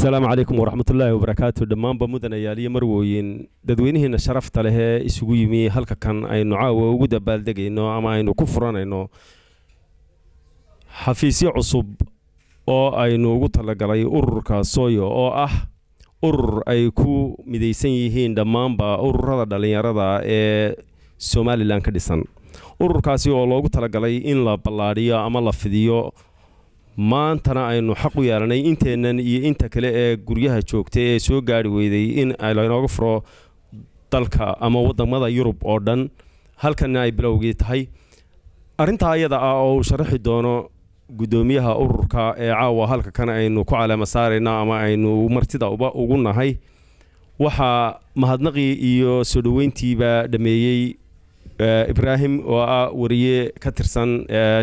السلام عليكم ورحمة الله وبركاته. دمان بمدن يالي مرويين ددوينهن شرفت له isugu yimi halka kan aynu caawa ugu dabaaldegayno ama aynu ku furanayno xafiisyo cusub oo aynu ugu talagalay ururka Sooyo oo ah urur ay ku midaysan yihiin dhammaanba ururada dhalinyarada ee Somaliland ka dhisan. ururkaasi oo loogu talagalay in la ballaariyo ama la fidiyo maantana aynu xaq u yeelanay inteenan iyo inta kale ee guryaha joogtay ee soo gaari weyday in ay looga furo dalka ama wadamada Yurub oo dhan halkan ay bilowgii tahay arinta ayada ah oo sharaxi doono gudoomiyaha ururka ee caawa halka kan aynu ku calaamad saarayna ama aynu martida ugu nahay waxa mahadnaqi iyo soo dhaweyntiiba dhameeyay Ibrahim oo wariye ka tirsan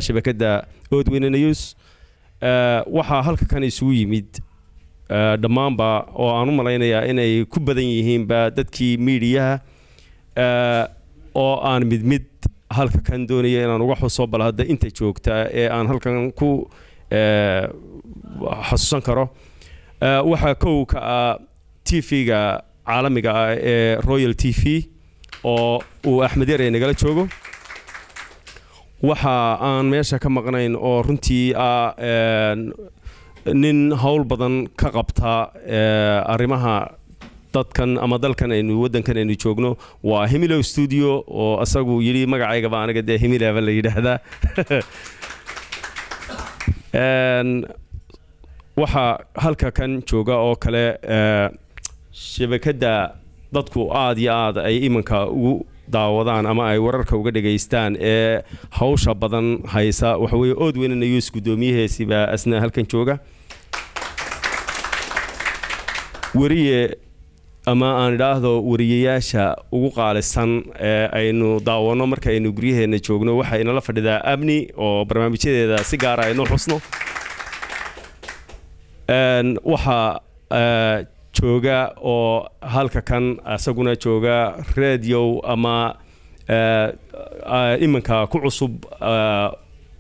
shabakada Odweyne News waxa halka kan isugu yimid dhamaanba oo aan u maleynayaa inay ku badan yihiin ba dadkii media oo aan mid halka kan doonaya inaan uga xuso bal hadda inta joogta ee aan halkan ku xasuusan karo waxa kowka TV-ga caalamiga ah ee Royal TV oo uu Axmed Yare nagala joogo waxa aan meesha ka maqnayn oo runtii nin hawl badan ka qabta arimaha dadkan ama dalkan aynu wadankan aynu joogno waa Himilo Studio oo asagu yiri magacayga baan anaga Himilo la yiraahdaa waxa halka kan jooga oo kale shabakada dadku aad iyo aad ay imanka ugu daawadaan ama ay wararka uga dhageystaan ee hawsha badan haysa waxa weeye Odweyne News gudoomiyaheesiba asna halkan jooga wariye ama aan idhaahdo wariyeyaasha ugu qaalisan ee aynu daawano marka aynu guryaheena joogno waxa inala fadhidaa Abni oo barnaamijyadeeda si gaar ah aynu xusno waxa jooga oo halka kan asaguna jooga radio ama imanka ku cusub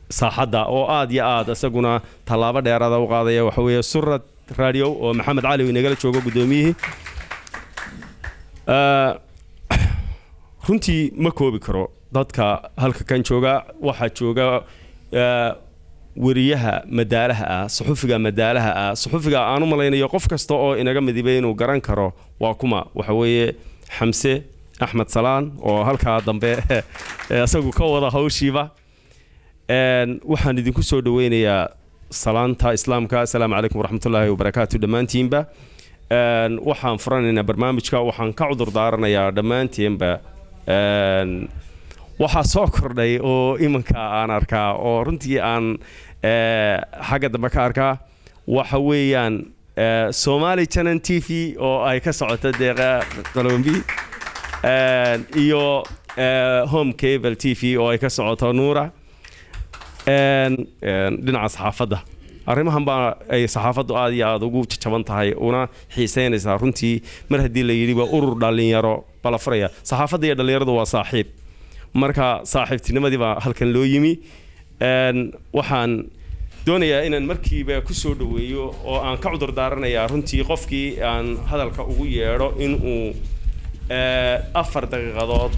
saaxada oo aad iyo aad asaguna talaabo dheeraad u qaadaya waxa weeye Surad radio oo Maxamed Cali uu nagala joogo gudoomiyihii runtii ma koobi karo dadka halka kan jooga waxa jooga wariyaha madaalaha suxufiga madaalaha suxufiga aanu maleynayo qof kasta oo inaga midibay inuu garan karo waa kuma waxa weeye Xamse Axmed Salaan oo halka dambe asagu ka wada hawshiiba waxaan idinku soo dhaweynayaa salaanta islaamka assalaamu calaykum waraxmatullaahi wabarakaatuh dhamaantiinba waxaan furanaynaa barnaamijka waxaan ka cudur daaranayaa dhamaantiinba waxa soo kordhay oo imanka aan arkaa oo runtii aan xagga dambe ka arkaa waxa weeyaan Somali Channel TV oo ay ka socoto deeqa qalombi iyo Home Cable TV oo ay ka socoto Nuura dhinaca saxaafadda arrimahan baa ay saxaafaddu aad iyo aad ugu jaban tahay una xiiseynaysaa runtii mar haddii la yidhi waa urur dhalinyaro bala furaya saxaafadda iyo dhalinyaradu waa saaxiib marka saaxiibtinimadii baa halkan loo yimi waxaan doonayaa inaan markiiba ku soo dhaweeyo oo aan ka cudur daaranayaa runtii qofkii aan hadalka ugu yeedho in uu 4 daqiiqadood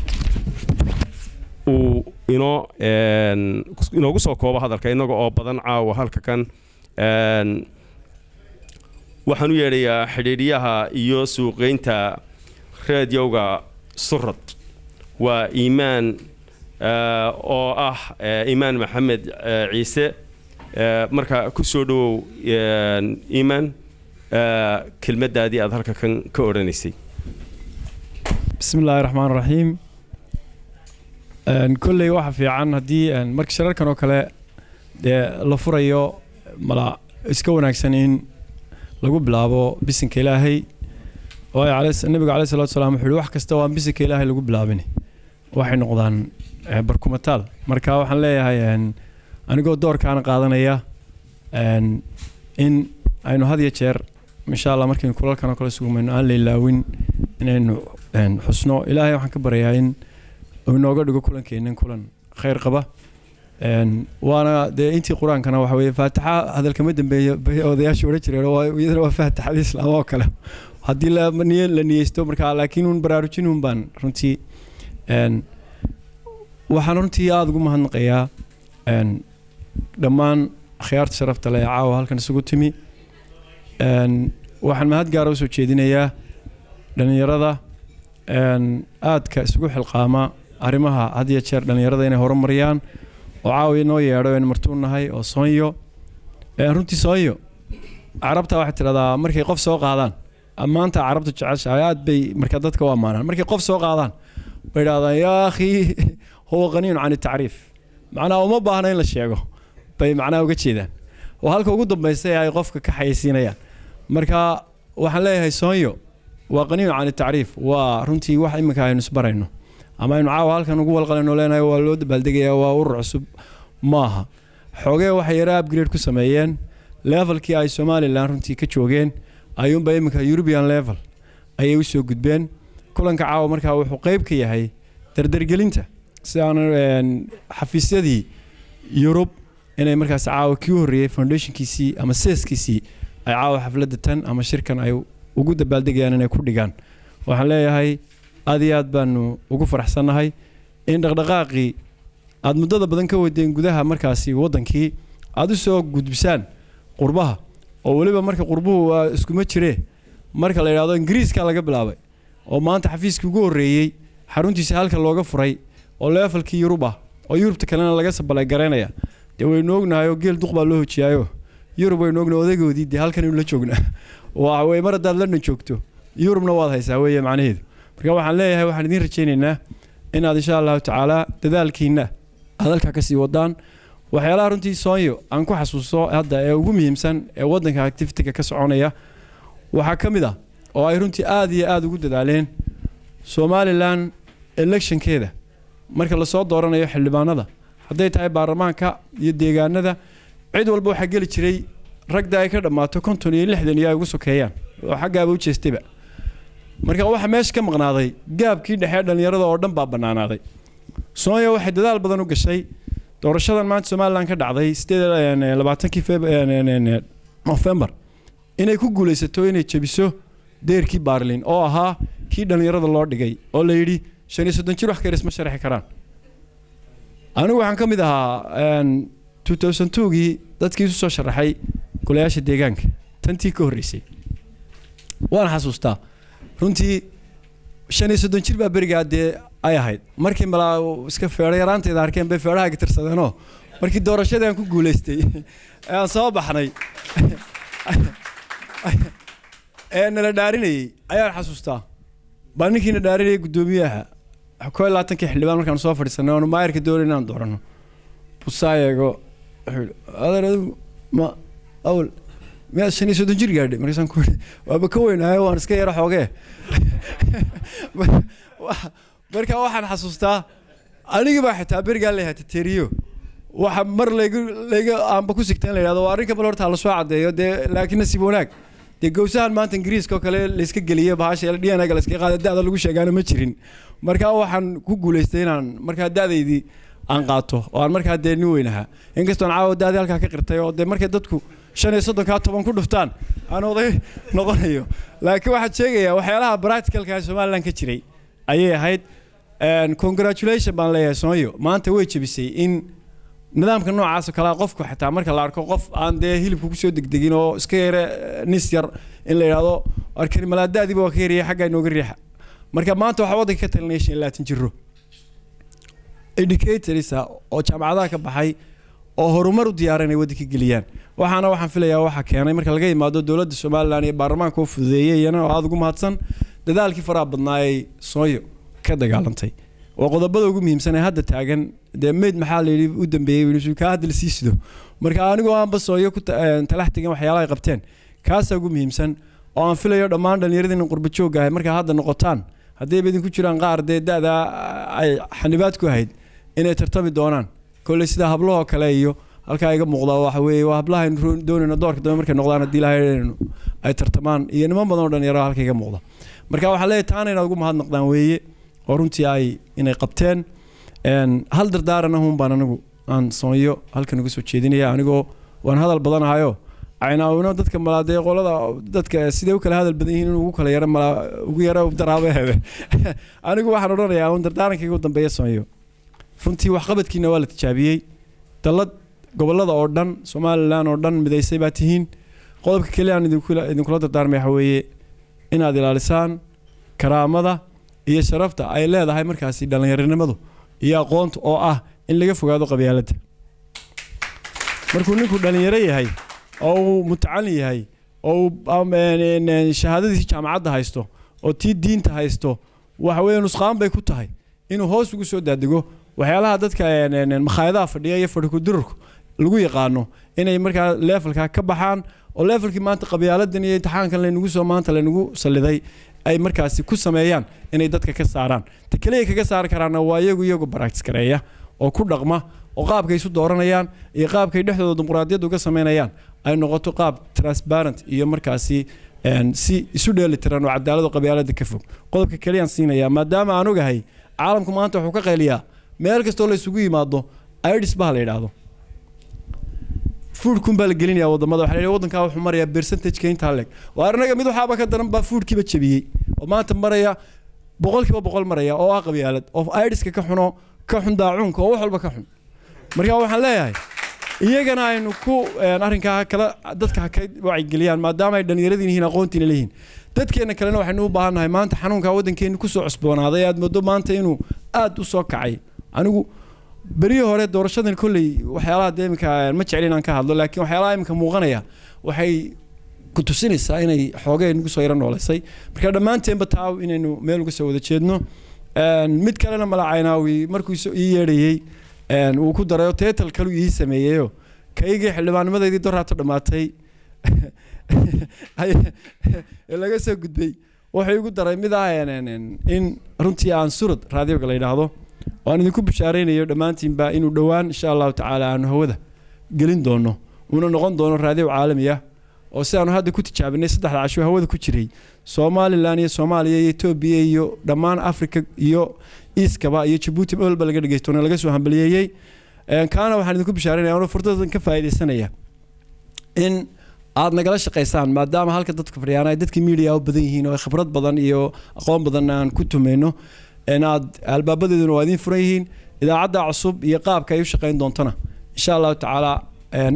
uu inoogu soo koobo hadalka inaga oo badan caawa halka kan waxaan u yeedhayaa xidhiidhiyaha iyo suuqeynta raadiyowga Surad waa Iimaan oo ah Iimaan Maxamed Ciise marka ku soo dhawow Iimaan kelmadaadii aad halka kan ka oranaysay bismillaahir rahmaanir rahiim kullay waxa fiican hadii marka shirarkan oo kale la furayo mala iska wanaagsan in lagu bilaabo bisinka Ilaahay oo nabiga Caleey salaatu salaam wuxuu wax kasta oo bisinka Ilaahay lagu bilaabin waxay noqdaan barkumataal marka waxaan leeyahay anigoo doorkaan qaadanaya in aynu had iyo jeer insha Allah markii kulalkan oo kale suumayno aan leeyaawin inaynu xusno Ilaahay waxaan ka baryayaa in uu nooga dhigo kulankeenan kulan khayr qaba وانا ده انتي قرآن كنا وحوي فاتحة هذا الكلمة بيودياش ورجري ويدروا فاتحة الإسلام وكله هذه لا مني لأني يستمر لكنهم براروجينهم بان رنتي وحنرنتي هذا قوم هالنقيا لما خيارت شرفت لي عاو هالكن سقوتمي waxaan mahad gaar ah soo jeedinayaa dhalinyarada aad ka isugu xilqaama arimaha had iyo jeer dhalinyarada inay horumariyaan oo caawiyo noo yeedho in martuunahay oo Soonyo runtii Soonyo Carabta waxa tirada markay qof soo qaadaan amaanta Carabta jeceshahay aad bay marka dadka waa maanaan markay qof soo qaadaan bay yiraahdaan yaa akhi huwa qaniin aan taariif macnaa uma baahna in la sheego bay macnaa uga jeedaan oo halka ugu dambeysay ay qofka ka xayeysiinayaan marka waxaan leeyahay Soonyo waa qaniin aan taariif waa runtii wax imika aynu isbarayno ama aynu caawa halkan ugu walqalano leenahay waa loo dabaaldegayaa waa urur cusub maaha xoogay waxa yara upgrade ku sameeyeen levelkii ay Somaliland runtii ka joogeen ayuunba imika European level ayay u soo gudbeen kulanka caawa markaa wuxuu qayb ka yahay dardargelinta sidaan xafiisyadii Europe inay markaas caawa kii horreeyay foundationkiisii ama seeskiisii ay caawa xafladda tan ama shirkan ay ugu dabaaldegayaan inay ku dhigaan waxaan leeyahay aad iyo aad baanu ugu faraxsanahay in dhaqdhaqaaqii aad muddada badan ka wadeen gudaha markaasi wadankii aad u soo gudbisaan qurbaha oo waliba marka qurbuhu waa isku ma jiree marka la yiraahdo Ingiriiska laga bilaabay oo maanta xafiiskii ugu horreeyay xaruntiisa halka looga furay oo levelkii Yurub oo Yurubta kalena laga sabalay gareynaya de waynu ognahay oo geel duq baa loo hojiyaayo Yurub waynu ognahay odagoodii de halkan uu la joognaa waa way mar dad la joogto Yurubna waad haysaa weeye macnaheedu marka waxaan leeyahay waxaan idin rajaynaynaa in aad insha Allah taala dadaalkiina hadalka ka sii wadaan waxyaalaha runtii Soonyo aan ku xasuusto hadda ee ugu muhiimsan ee wadanka activity-ga ka soconaya waxa kamid ah oo ay runtii aad iyo aad ugu dadaaleen Somaliland election-keeda marka la soo dooranayo xildhibaanada haday tahay baarlamaanka iyo deegaanada cid walba waxa gali jiray ragda ay ka dhamaato 50 iyo 60 iyo ay ugu sokeeyaan oo xaggaaba u jeestayba marka waxa meesha ka maqnaaday gaabkii dhexe dhalinyarada oo dhan baa banaanaaday Soonyo waxay dadaal badan u gashay doorashadan maanta Somaliland ka dhacday 20 November inay ku guuleysato inay jabiso deerkii Berlin oo ahaa kii dhalinyarada loo dhigay oo la yiri 35 jir wax ka isma sharaxi karaan anigu waxaan kamid ahaa 2002gii dadkii soo sharaxay golayaasha deegaanka tantii ka horeysay waan xasuustaa runtii 35 jir baa bariga ay ahayd markii malaa iska feeray yaraanteeda arkeen bay feeraha tirsadeenoo markii doorashadaan ku guuleystay aan soo baxnay la dhaarinay ayaan xasuustaa baninkina dhaarinay gudoomiyaha xukoo 20 xildhibaan markaan soo fadhiisano oo maayirka doonayna aan doorano busaayago adeeradu ma awl ما شني سودن جير قاعد مريسان كل وبكوين هاي وأنا سكير حوجه بركة واحد حسوسته أنا جبا حتى برجع لي هتتريو واحد مر لقى عم بكون سكتين لي هذا واريك بلورت على سواعد ده لكن نسيبونك تجوسان ما تنجريس كوكله لسك جليه بهاش يلدي أنا جالس كي قاعد ده هذا لقوش أنا متشرين مركا واحد كوجولستين عن مركا ده دي أنقاطه وأنا مركا ده نوينها إنك استون عاود ده هالك كقرتي وده مركا دتكو شن يصدق كاتبان كل دفتان أنا وضعي نظريه لكن واحد شيء وحيلها براكتيكال كان Somaliland كتيري أيه هيد congratulation بان ليه Soonyo ما أنت ويش بيسي إن نظام كنوع عاصو كلا قفكو حتى مركا لاركو قف عنده هيل بكوسيو دقيقينو سكير نسير إن اللي هذا أركن ملادة دي بوكيري حاجة نوجريها مركا ما أنت وحوضك كتلنيشن لا تنجرو educators أو جامعة كبحي oo horumar u diyaaranay waddanka galiyaan waxaan filayaa waxa keenay marka laga yimaado dawladda Somaliland iyo baarlamaanka oo fududeeyayna oo aad ugu mahadsan dadaalkii faraha badnaayay Soonyo ka dagaalantay oo qodobada ugu muhiimsan ee hadda taagan deemeed maxaa la yiri u dambeeyay inuu ka hadal siido marka anigu aan Soonyo ku talax tagan waxyaalaha ay qabteen kaas ugu muhiimsan oo aan filayo dhammaan dhalinyarada in qurba joog ah marka hadda noqotaan haddii idinku jiraan qaar deedaada ay xanibaad ku ahayd inay tartami doonaan كل سيدا هبلوها كلايو halka iga muuqda waxa weey waa hablaha in doonayna doorka dambe markay noqdaan hadii ilaahay ay tartamaan iyo niman badan oo dhalinyaro halka iga muuqda marka waxa leeyahay taana inaad ugu mahad naqdaan weeye oo runtii ay inay qabteen hal dardaarana baan anigu aan sooyo halkan ugu soo jeedinaya anigoo waan hadal badanahayo aynaawino dadka malaadey qolada dadka sidoo kale hadal badan yihiin ugu kala yara ugu yara daraabeebe anigu waxaan oranayaa in dardaarankayga u dambeeyo sooyo runtii wax qabadkiina waa la tijaabiyay dalad gobolada oo dhan Soomaaliland oo dhan midaysay baa tihiin qodobka kale aan idinkula dardaarmay waxa weeye inaad ilaalisaan karaamada iyo sharafta ay leedahay markaasi dhalinyarinimadu iyo aqoonta oo ah in laga fogaado qabyaaladda markuu ninku dhalinyaro yahay oo mutacallin yahay oo shahaadadiisa jaamacadda haysto oo tii diinta haysto waxa weeye nusqaan bay ku tahay inuu hoos ugu soo daadigo waxyaalaha dadka makhaayadaha fadhiya iyo fadhi ku dururku lagu yaqaano inay markaa levelka ka baxaan oo levelkii maanta qabyaaladan iyo imtixaankan laynagu soo maanta laynagu saliday ay markaasi ku sameeyaan inay dadka ka saaraan ta kaliya kaga saar karaan waa iyagu practice gareeya oo ku dhaqma oo qaabkay isu dooranayaan iyo qaabkay dhexdooda dimuqraadiyadda uga sameynayaan ay noqoto qaab transparent iyo markaasi si isu dheelitiran oo cadaalad oo qabyaaladda ka fog qodobka kaliya aan siinaya maadaama aan ogahay caalamku maanta wuxuu ka qayliyaa meel kasta oo la isugu yimaado AIDS baa la yiraahdo food kun baa la gelinaya wadamada waxa la yiraahdaa wadanka wuxuu marayaa percentage ka inta leeg waa arnaga mid waxba ka daran baa food kiba jabiyay oo maanta maraya 100% maraya oo ah qabyaalad oo AIDS ka xuno ka xun daacunka oo wax walba ka xun marka waxaan leeyahay iyagana aynu ku arrinka kala dadka ka wacyi geliyaan maadaama ay dhalinyarada yihiin aqoontiina leeyihiin dadkeena kalena waxaynu u baahannahay maanta xanuunka wadankeena ku soo cusboonaaday aad moodo maanta inuu aad u soo kacay anigu bariyo hore doorashadan kulay waxyaalaha deemka ma jeclin aan ka hadlo laakiin waxyaalaha imka muuqanaya waxay ku tusinaysaa inay xoogeen ugu soo yara nooleysay marka dhamaanteedba taaw inaynu meel uga soo wada jeedno mid kalena malacaynaawi markuu ii yeedhayay uu ku darayo title kale uu ii sameeyayo kaygii xildhibaannimadeedii doraato dhamaatay laga soo gudbay wuxuu igu daray mid ah in runtii aan surad raadiyoga la yiraahdo waan idinku bishaareynayo dhamaantiinba inuu dhawaan insha Allah taala aan hawada gelin doono una noqon doono raadiyo caalami ah oo si aanu hadda ku tijaabinay 3 casho hawada ku jiray Soomaaliland iyo Soomaaliya iyo Itoobiya iyo dhammaan Afrika iyo Iskaba iyo Djibouti walba laga dhageysto laga soo hambaliyay kaana waxaan idinku bishaareynayaa inuu fursadan ka faa'iideysanaya in aad nagala shaqeysaan maadaama halka dadka fadhiyaan ay dadka media u badan yihiin oo khibrad badan iyo aqoon badan aan ku tumeyno inaad albaabadooda waa idin furan yihiin idaacadda cusub iyo qaabka ay u shaqeyn doontana insha Allah taala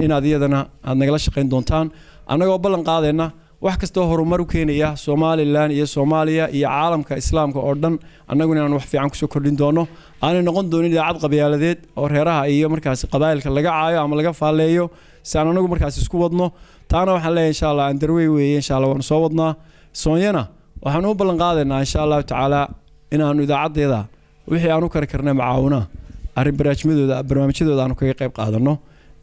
inaad iyadana aad nagala shaqeyn doontaan anagoo ballan qaadayna wax kasta oo horumar u keenaya Soomaaliland iyo Soomaaliya iyo caalamka islaamka oo dhan annaguna aan wax fiican ku soo kordhin doono aan noqon doonin idaacad qabyaladeed oo reeraha iyo markaas qabaa'ilka laga caayo ama laga faaleeyo si aan anagu markaas isku wadno taana waxaan leeyahay insha Allah aan darweey weeye insha Allah waan soo wadnaa soonyana waxaan u ballan qaadaynaa insha Allah taala inaanu idaacadeeda wixii aanu kar karnay macaawina arrin barnaamijyadooda aanu kaga qayb qaadano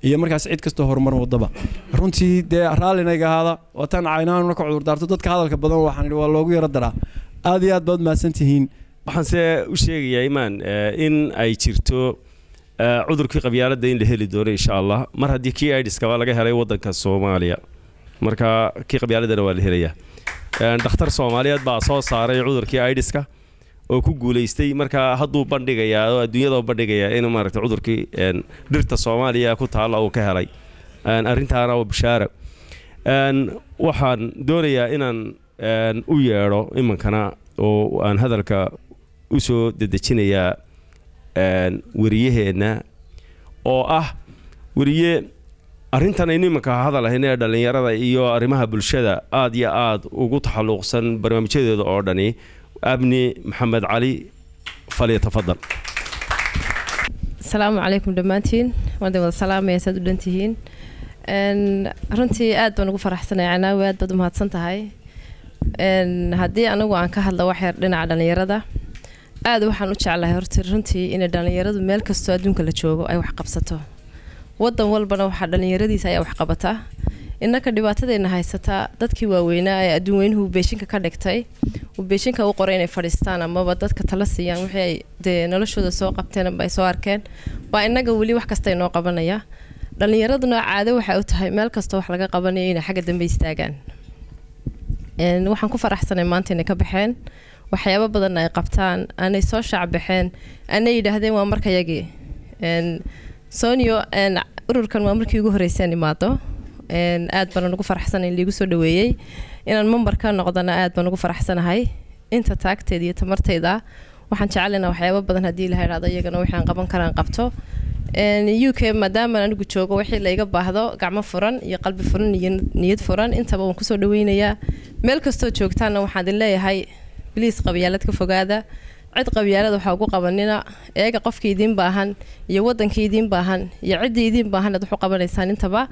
iyo markaas cid kasta horumar wadaba runtii de raalinaga hada watan caynaanuna ka cudur daarto dadka hadalka badan waxaan waa loogu yara daraa aad iyo aad baad maasantihiin waxaan se u sheegayaa imaan in ay jirto cudurkii qabyaaladda in la heli doono insha Allah mar haddii kii AIDS-ka waa laga helay wadanka Soomaaliya marka kii qabyaaladana waa la helayaa dhakhtar Soomaaliyeed baa soo saaray cudurkii AIDS-ka oo ku guuleystay marka hadduu bandhigayaa oo adduunyada u bandhigayaa in maaragtay cudurkii dhirta Soomaaliya ku taala oo ka helay arrintaana oo bishaara waxaan doonayaa inaan u yeedho imankana oo aan hadalka u soo dedejinayaa wariyaheena oo ah wariye arrintan aynu imanka hadal ahayn ee dhalinyarada iyo arrimaha bulshada aad iyo aad ugu taxalluqsan barnaamijyadeeda oo dhani أبني محمد علي فليتفضل. السلام عليكم دمانتين وعندما السلام يا سيد دنتين runtii aad baan ugu faraxsanahay anaawi aad baad u mahadsantahay haddii anagu aan ka hadlo wax yar dhinaca dhalinyarada aad waxaan u jeclahay horta runtii in dhalinyaradu meel kasto adduunka la joogo ay wax qabsato wadan walbana waxa dhalinyaradiisa ay wax qabataa innaka dhibaatadeena haysata dadkii waaweynaa ee adduun weynuhu beeshinka ka dhigtay oo beeshinka u qoray inay fadhiistaan ama dadka tala siiyaan wixii ay noloshooda soo qabteen ama ay soo arkeen baa inaga wali wax kasta inoo qabanaya dhalinyaraduna caado waxa u tahay meel kasta wax laga qabanayo inay xagga dambe istaagaan waxaan ku faraxsanahay maanta inay ka baxeen waxyaabo badan ay qabtaan aanay soo shacbixeen aanay yidhaahdeen waa markayagii soonyo ururkan waa markii ugu horeysay imaado aad baan ugu faraxsanahay in liigu soo dhaweeyay inaan member ka noqdana aad baan ugu faraxsanahay inta taagteed iyo tamarteeda waxaan jecelahay waxyaabo badan hadii la helaado iyagana waxaan qaban karaan qabto UK maadaama anigu joogo wixii la iga baahdo gacmo furan iyo qalbi furan iyo niyad furan intaba waan ku soo dhaweynayaa meel kasto joogtaana waxaan leeyahay please qabyaalad ka fogaada cid qabyaalad waxa ugu qabanina eega qofkii idin baahan iyo wadankii idin baahan iyo cidii idin baahan aad wax u qabanaysaan intaba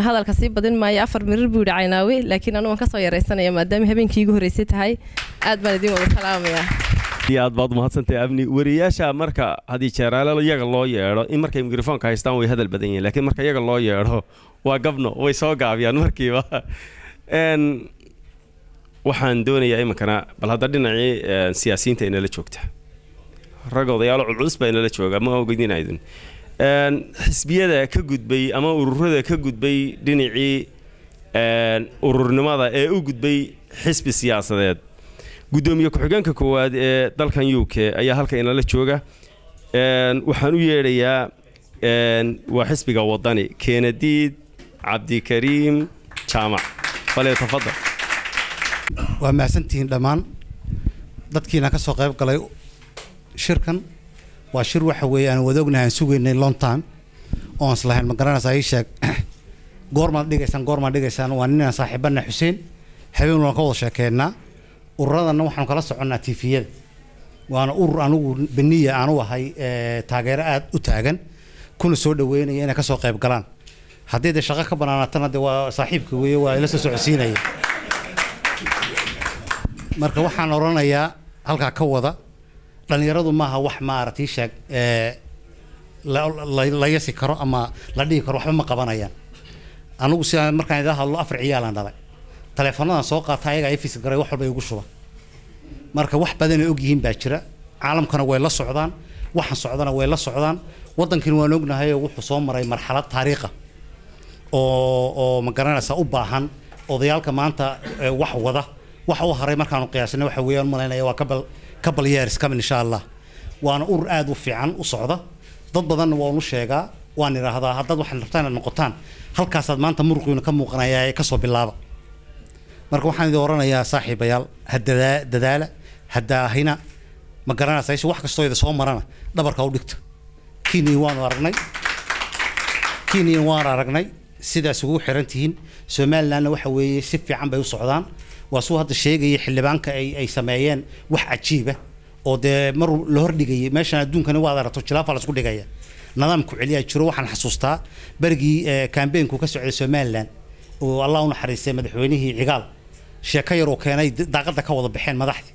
hadalka sii badin maayo 4 mirir buu dhacaynaawi laakiin anu waan ka soo yareysanaya maadaama habeenkii ugu horeysay tahay aad baan idin wada salaamayaa aad baad mahadsantahay abni wariyaasha marka hadii jeeraale iyaga loo yeero in markay mikrofoonka haystaan way hadal badan yihiin laakiin marka iyaga loo yeero waa gabno way soo gaabiyaan markiiba waxaan doonayaa imankana bal hadda dhinacii siyaasiyiinta inay la joogta rag odayaal culus baa inay la jooga ma ogeynaydin xisbiyada ka gudbay ama ururada ka gudbay dhinacii ururnimada ee u gudbay xisbi siyaasadeed gudoomiye ku-xigeenka koowaad ee dalkan UK ayaa halka inala jooga waxaan u yeedhayaa waa xisbiga wadani Kennedy Cabdikariim Jaamac fale tafadal waa mahadsantihiin dhammaan dadkiina ka soo qayb galay shirkan waa shir waxa weeyaan wada ognahay sugeynay long time oo islahayn ma garanaysaa ay sheeg goorma dhigaysaan waa ninna saaxiibana Xuseen habeen waan ka wada sheekeynaa ururadan waxaan kala soconnaa TV-yada waana urur anigu baniya aan u ahay taageero aad u taagan kuna soo dhaweynaya inay ka soo qayb galaan haddii shaqo ka banaanatana waa saaxiibka weeye waa ila soo socodsiinaya marka waxaan oranayaa halka ka wada dhalinyaradu maaha wax maaragtay sheeg la yasi karo ama la dhigi karo waxba ma qabanayaan anigu si markaan idin hadlo 4 ciyaal aan dhalay telefoonada soo qaata ayaga ay fiis garay wax walba igu shuba marka wax badan oo og yihiin baa jira caalamkana way la socdaan waxaan socdana way la socdaan wadankiina waan ognahay wuxuu soo maray marxalad taariikhi oo ma garanaysaa u baahan odayaalka maanta wax wada wax uu haray markaan qiyaasnay waxa weeyaan malaynaya waa kabal years kam insha Allah waana urur aad u fiican u socda dad badan waa uu sheegaa waan iraahdaa haddad waxaan rabtaan noqotaan halkaas aad maanta muruqiina ka muuqanaya ka soo bilaaba marka waxaan idin oranayaa saaxiibayaal dadaala hadaahina ma garanaysaa wax kasto ida soo marana dhabarka u dhigta Kenya waan aragnay sidaas ugu xirantihiin Soomaaliland waxa weeye si fiican bay u socdaan waa soo hadda sheegay xildhibaanka ay sameeyeen wax cajiib ah oo de mar la hor dhigay meeshan adduunkana waa arato jilaafa la isku dhigaya nidaamku celiya jiro waxaan xasuustaa bargii campaign-ku ka socday Soomaaliland oo Allah u naxariistay madaxweynihii cigaal sheeko yar oo keenay daaqada ka wada baxeen madaxdii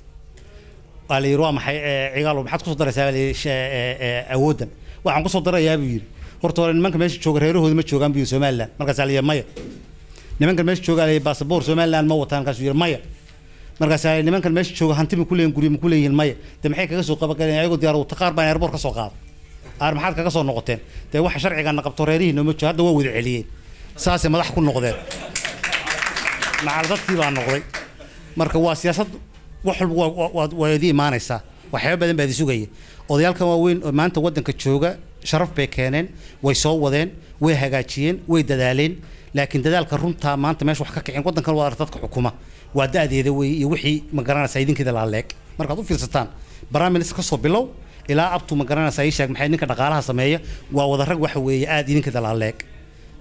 wala yiro maxay cigaal maxaad ku soo daraysaa awoodan waxaan ku soo darayaa buu yiri horta nimanka meesha jooga reerahooda ma joogaan biyo Soomaaliland markaas aliya maya nimanka meesha jooga ay baasaboor Soomaaliland ma wataan kaas yiri maya markaas ay nimanka meesha jooga hanti ma ku leeyin guri ma ku leeyin maya de maxay kaga soo qabanayaan ayagoo diyaar u taqaar baan airport ka soo qaad aar maxaad kaga soo noqoteen de wax sharciga qabto reerihiina ma jooga hadda waa wada celiyeen saas madax ku noqdeen macalladkii baa noqday marka waa siyaasad wax walba waa idin imaanaysa waxyaabo badan baa sugaya odayaalkan waaweyn oo maanta wadanka jooga sharaf bay keeneen way soo wadeen way hagaajiyeen way dadaaleen laakiin dadaalka runta maanta meesha wax ka kicin wadankan waa dadka xukuma waa daadeeda way iyo wixii ma garanaysaa idinkeeda la leeg markaad u fiirsataan barnaamijka ka soo bilow ilaa abtu ma garanaysaa ay sheeg maxay ninka dhaqaalaha sameeya waa wada rag waxa weeye aad idinkeeda la leeg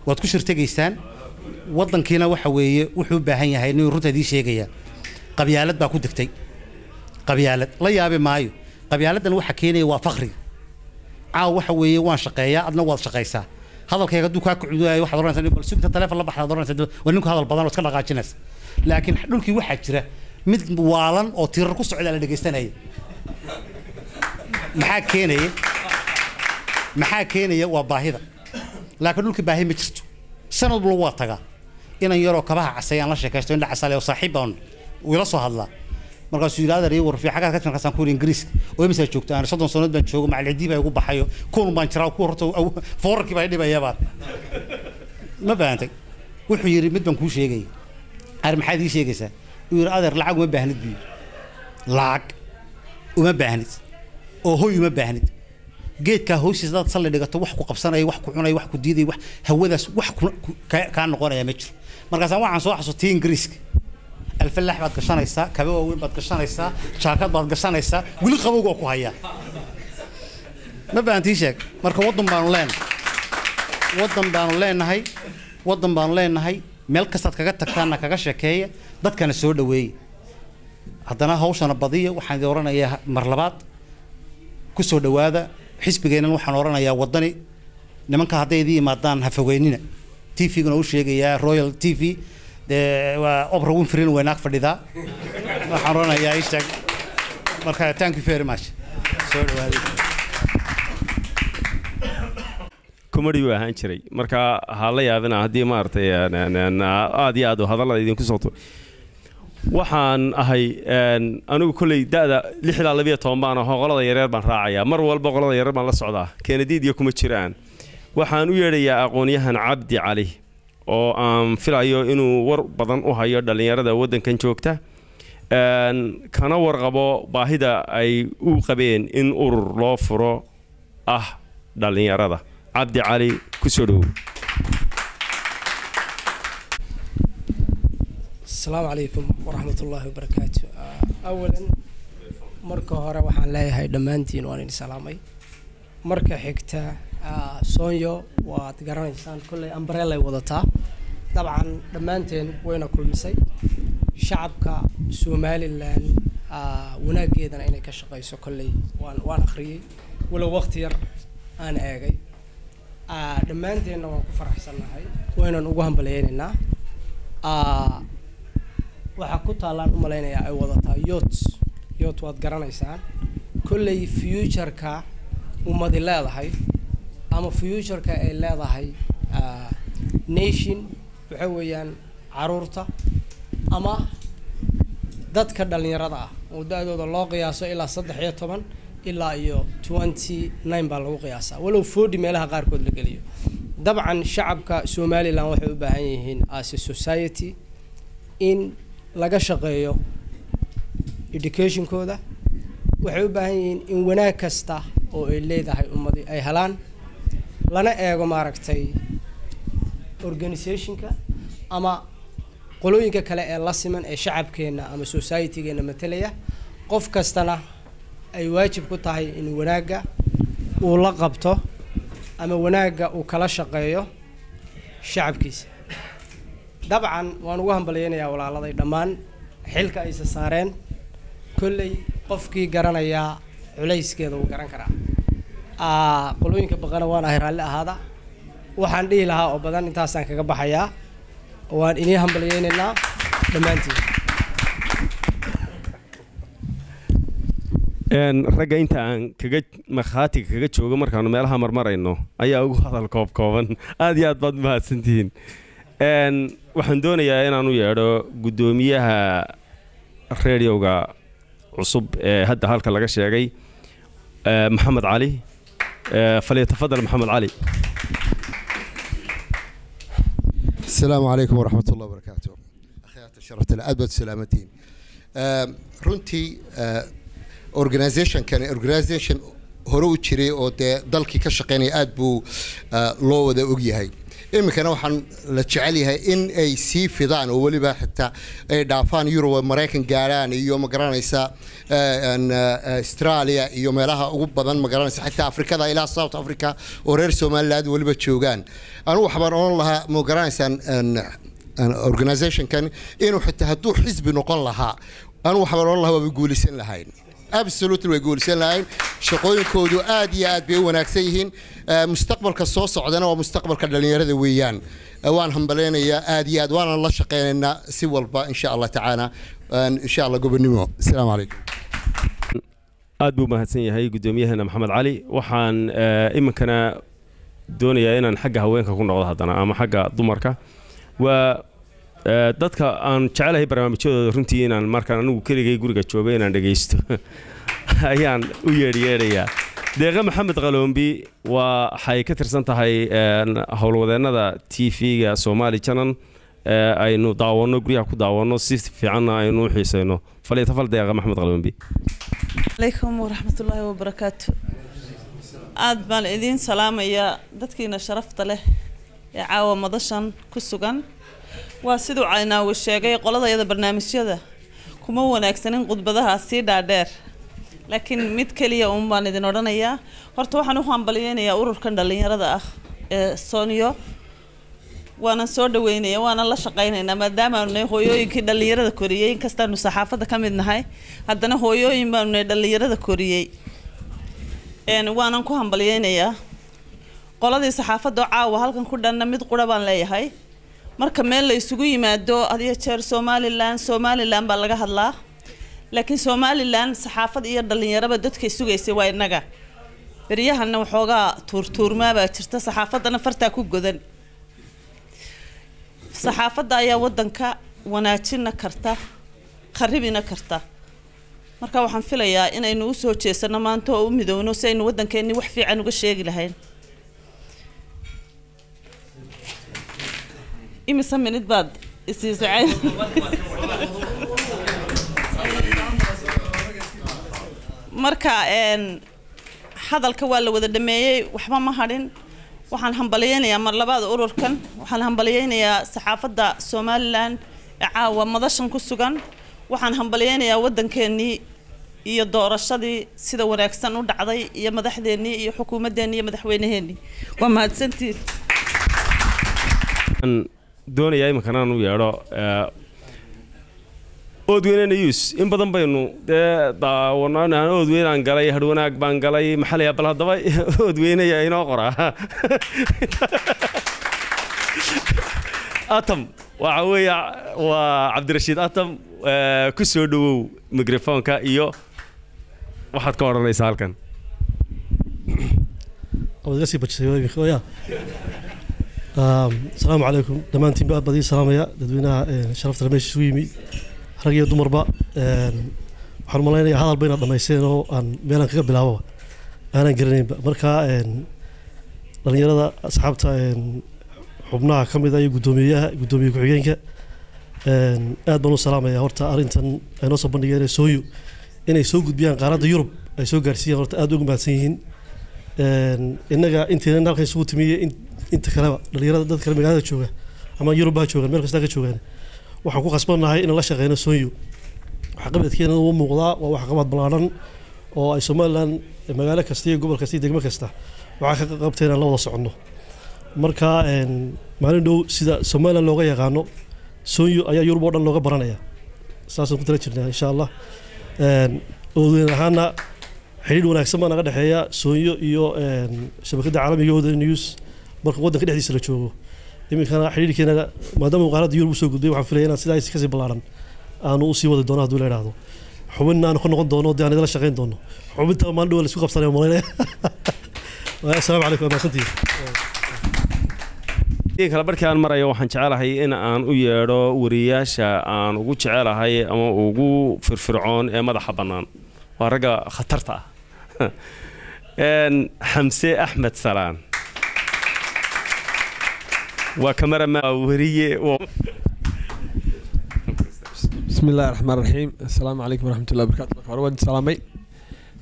waad ku shirtageysaan wadankiina waxa weeye wuxuu u baahan yahay inuu runta idin sheegaya qabyaalad baa ku degtay qabyaalad la yaabe maayo qabyaaladan waxa keenaya waa faqri caaw waxa weeye waan shaqeeyaa adna waad shaqeysaa hadalkayga duu ka kucudaayo waxa oranaysaa bal sugta telefoon la baxda oranaysaa waa ninku hadal badan oo iska dhaqaajinaysa laakiin dhulkii waxa jira mid waalan oo tirar ku socda la dhageysanaya maxaa keenaya waa baahida laakiin dhulkii baahi ma jirto sanad walba waa tagaa inaan yaroo kabaha casayaan la sheekaysto in dhacasale oo saaxiib aan wila soo hadlaa markaasuu yiraahdaa reer warfi xagaa ka tirsan ku Ingiriis oo imisa joogto aan 30 sanadood baan joogo macalidii baa igu baxayo kuun baan jiraa ku horto foorkii baa dhibayaba ma baantay wuxuu yiri mid baan ku sheegay ar maxaad ii sheegaysaa uu yiri adeer lacag uma baahnid bi lacag uma baahnid oo hooy uma baahnid geedka hoostiisa dad salli dhigato wax ku qabsanay wax ku cunay wax ku diiday wax hawadaas wax ka noqonaya ma jiro markaas waxaan soo xasuustay ingiriiska alfalax baad gashanaysaa kaba weyn baad gashanaysaa jaakad baad gashanaysaa wili qabowga ku haya ma baantii sheeg marka wadan baanu leenahay meel kastaad kaga tagtaana kaga sheekeeya dadkana soo dhaweeyay haddana hawshana badiyo waxaan oranayaa mar labaad ku soo dhawaada xisbigeenan waxaan oranayaa wadani nimanka hadday idin yimaadaan ha fogeynina TV-guna uu sheegayaa Royal TV waa Oprah Winfrey waynaag fadhidaa waxaan oranayaa ishaag marka thank you very much soo dhawaada kumari waa ahaan jiray marka ha la yaabina haddii maartay aad iyo aad hadallada idinku soo waxaan ahay anigu kulay da'da 6-12 baan ahaa qolada yaryar baan raacayaa mar walba qolada yaryar baan la socdaa Kennedy iyo kuma jiraan waxaan u yeedhayaa aqoonyahan Cabdi Cali oo aan filayo inuu war badan u hayo dhalinyarada wadankan joogta kana warqabo baahida ay u qabeen in urur loo furo dhalinyarada Cabdi Cali ku soo dhaw السلام عليكم ورحمة الله وبركاته. أولاً مركه هرا وحن لا هاي دمانتين وأنا سلامي. مركه حكتا سونيو وتقرن إنسان كل أمبريلا وضعتها. طبعاً دمانتين وين كل مسي. شعبك سومالي لان وناجي أنا إني كشقي سكلي وأنا أخري ولو وقت ير أنا أجي. دمانتين وكفرح سنة هاي وين نوجهم بلينا. waxaa ku taalaan u maleynayaa ay wadataa yacht waad garanaysaan kullay future-ka ummadi leedahay ama future-ka ay leedahay nation waxa weeyaan caruurta ama dadka dhalinyarada ah oo da'dooda loo qiyaaso ilaa 13 ilaa iyo 29 baa lagu qiyaasaa walow 40 meelaha qaarkood la geliyo dabcan shacabka Somaliland waxay u baahan yihiin as a society in laga shaqeeyo education kooda waxay u baahan yihiin in wanaag kasta oo ay leedahay ummadi ay helaan lana eego maaragtay organization-ka ama qolooyinka kale ee la siman ee shacabkeena ama society-geena matalaya qof kastana ay waajib ku tahay in wanaaga uu la qabto ama wanaaga uu kala shaqeeyo shacabkiisa dabcan waan ugu hambaleynayaa walaaladay dhammaan xilka ay saareen kullay qofkii garanaya culayskeeda uu garan karaa qolooyinka baqana waan ahay raalli ahaada waxaan dhihi lahaa oo badan intaasaan kaga baxayaa waan inii hambaleynaynaa dhammaantiin ragga inta aan kaga markhaatiga kaga joogo markaanu meelaha marmarayno ayaa ugu hadal kooban aad iyo aad baad mahadsantihiin waxaan doonayaa inaan u yeedho gudoomiyaha radio-ga cusub ee hadda halka laga sheegay Maxamed Cali falyatafadal Maxamed Cali السلام عليكم ورحمة الله وبركاته أخيات الشرفت الأدب سلامتين runtii organization kan organization hore u jiray oo dalkii ka shaqeynay aad buu loo wada og yahay imikana waxaan la jecel yahay in ay sii fidaan oo waliba xitaa ay dhaafaan Europe Mareykan gaaraan iyo ma garanaysa Australia iyo meelaha ugu badan ma garanaysa xitaa Afrikada ilaa South Africa oo reer Somaliland waliba joogaan anu waxbaan oran lahaa ma garanaysa organization kan inuu xitaa hadduu xisbi noqon lahaa anu waxbaan oran lahaa waa guulisan lahayn absolutely way guulisan lahayn shaqooyinkoodu aad iyo aad bay u wanaagsan yihiin mustaqbalka soo socdana waa mustaqbalka dhalinyarada weeyaan waan hambaleynayaa aad iyo aad waana la shaqeynaynaa si walba insha Allah tacaala insha Allah gobonimo assalaamu calaykum aad buu mahadsan yahay gudoomiyahana Maxamed Cali waxaan iminkana doonayaa inaan xagga haweenka ku noqdo haddana ama xagga dumarka waa dadka aan jecelahay barnaamijyadooda runtii inaan markaan anigu keligay guriga joogo inaan dhageysto ayaan u yeedhayaa deeqa Maxamed Qaloombi waxay ka tirsan tahay howlwadeennada TV-ga Somali Channel aynu daawano guriga ku daawano si fiican aynu u xiiseyno falyatafal deeqa Maxamed Qaloombi عليكم ورحمة الله وبركاته aad baan idin salaamayaa dadkiina sharafta leh ee caawa madashan ku sugan waa sidoo caynaawi sheegay qoladayada barnaamijyada kuma wanaagsanin qudbadaha si dhaadheer laakiin mid kaliya baan idin oranayaa horta waxaan u hambaliyeenayaa ururkan dhalinyarada ah ee Sonyo waana soo dhaweynayaa waana la shaqeynaynaa maadaama aanu hooyooyinkii dhalinyarada koriyay inkastaanu saxaafada ka mid nahay haddana hooyooyin baanu dhalinyarada koriyay waanan ku hambaliyeenayaa qoladii saxaafada caawa halkan ku dhanna mid qura baan leeyahay marka meel la isugu yimaado adiga jeer Somaliland baa laga hadlaa laakiin Somaliland saxaafad iyo dhalinyarada dadka isugaysay waa inaga bariyahanna waxoogaa tuurtuurmaa baa jirta saxaafadana farta ku godan saxaafada ayaa wadanka wanaajina karta kharibina karta marka waxaan filayaa inaynu u soo jeesano maanta oo u midowno si aynu wadankeeni wax fiican uga sheegi lahayn imisa minid baad isii marka hadalka waa la wada dhameeyay waxba ma hadhin waxaan hambaliyeenayaa mar labaad ururkan waxaan hambaliyeenayaa saxaafada Somaliland ee caawa madashan ku sugan waxaan hambaliyeenayaa wadankeeni iyo doorashadii sida wanaagsan u dhacday iyo madaxdeeni iyo xukuumadeeni iyo madaxweynaheeni waa mahadsantiin doonaya imankan aan u yeedho oodweyne news in badan baynu daawanaa oodweyne aan galay hadwanaag baan galay maxalay bal hadaba oodweyne ayaa inoo qoraa atam waxa weeye waa Cabdirashiid atam ku soo dhawow microphone-ka iyo waxaad ka oranaysaa halkan السلام عليكم دمانتين بقى بدي سلام يا ددوينا شرفت رميش سويمي رجية دمر بقى حرملين هذا البين ضميسين أو أن بينا كذا بلاوة أنا قرنين بقى مركا لأن يرى أصحابته حبنا كم إذا يقدمي كعينك أدبنا السلام يا هرتا أرنتن نصب بنيجي سويو إن يسوق بيان قارات يوروب يسوق غارسيا هرتا أدوق ماسين إنك أنت نالك يسوق تمية inta kale dhalinyarada dad kale magaalada jooga ama Yurub baa joogan meel kasta ka joogan waxaan ku qasbanahay in la shaqeeyno Sonyo waxa qabadkeena uu muuqdaa waa wax qabad balaaran oo ay Somaliland magaalo kasta iyo gobol kasta iyo degmo kasta waxa ka qabteen la wada socono marka maalin dhow sida Somaliland looga yaqaano Sonyo ayaa Yurub oo dhan looga baranaya saas ku tala jirnaa insha Allah oo weerahana xiriir wanaagsan baa naga dhaxeeya Sonyo iyo shabakada caalamiga ah news marka wadanka dhexdiisa la joogo iminkana xiriirkeena maadaama qaaradda Yurub soo gudbay waxaan filayaa inaan sidaas ka sii balaaran aanu u sii wadi doono haddii la yiraahdo xubinna aan ku noqon doono daan idin la shaqeyn doono xubinta ma dhow la isku qabsanayo malayna assalaamu calaykum wa rahmatullahi kala barkaan marayo waxaan jecelahay in aan u yeedho wariyaasha aan ugu jecelahay ama ugu firfircoon ee madaxa bannaan waa ragga khatarta ah Xamse Axmed Salaan وكاميرا وريه بسم الله الرحمن الرحيم السلام عليكم ورحمة الله وبركاته ورواد سلامي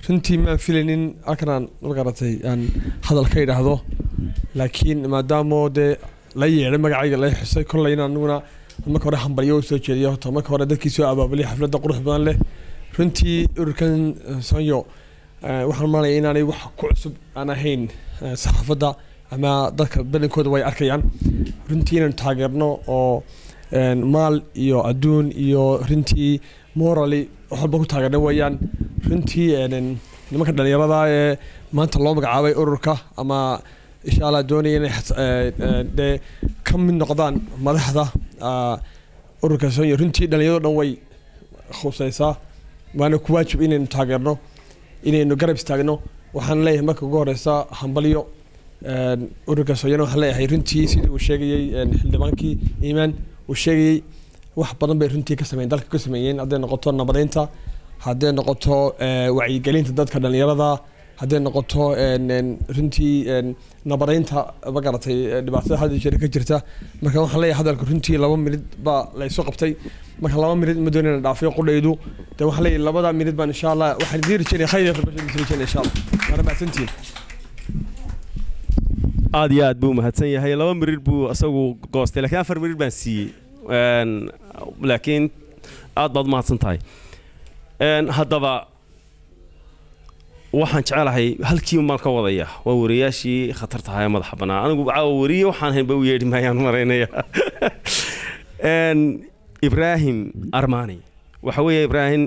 runtii ma filanin halkan markaratay aan hadal ka yiraahdo laakiin maadaama la yeeray magacayga la xisay kullayna anuguna marka hore hambalyo soo jeediyo marka hore dadkii soo abaabulay xafladda qurux badan leh runtii ururkan Sonyo waxaan maalayaa inaanay wax ku cusub aan ahayn saxaafadda ama dadka badankooda way arkayaan runtii inaan taageerno oo maal iyo adduun iyo runtii morally waxba ku taageerno weeyaan runtii nimanka dhalinyarada ee maanta loo magacaabay ururka ama insha Allah doonaya inay ka mid noqdaan madaxda ururka Sonyo runtii dhalinyarada dhan way khusaysaa waana ku waajib inaynu taageerno inaynu garab istaagno waxaan leeyahay marka ugu horeysa hambalyo ururka Sonyo waxaan leeyahay runtii sidii uu sheegay xildhibaankii Iimaan uu sheegay wax badan bay runtii ka sameeyeen dalka ka sameeyeen haday noqoto nabadeynta haday noqoto wacyigelinta dadka dhalinyarada haday noqoto runtii nabadeynta bagaratay dhibaatada hadda ka jirta marka waxaan leeyahay hadalka runtii 2 minute ba la soo qabtay marka 2 minute ma doonayna dhaafiyo qodaydu de waxaan leeyahay 2 minute baan insha Allah waxaan diiri jiray khayr rabbi insha Allah wala ma santiin aad iyo aad buu mahadsan yahay 2 mirir buu asagu goostay laakiin 4 mirir baan siiyey laakiin aad baad mahadsan tahay haddaba waxaan jecelahay halkii maan ka wadaya waa wariyaashii khatarta ahaa madaxa banaa anigu caawa wariye waxaan hayn baa u yeedhi maayaan maraynaya Ibrahim Armani waxa weeye Ibrahim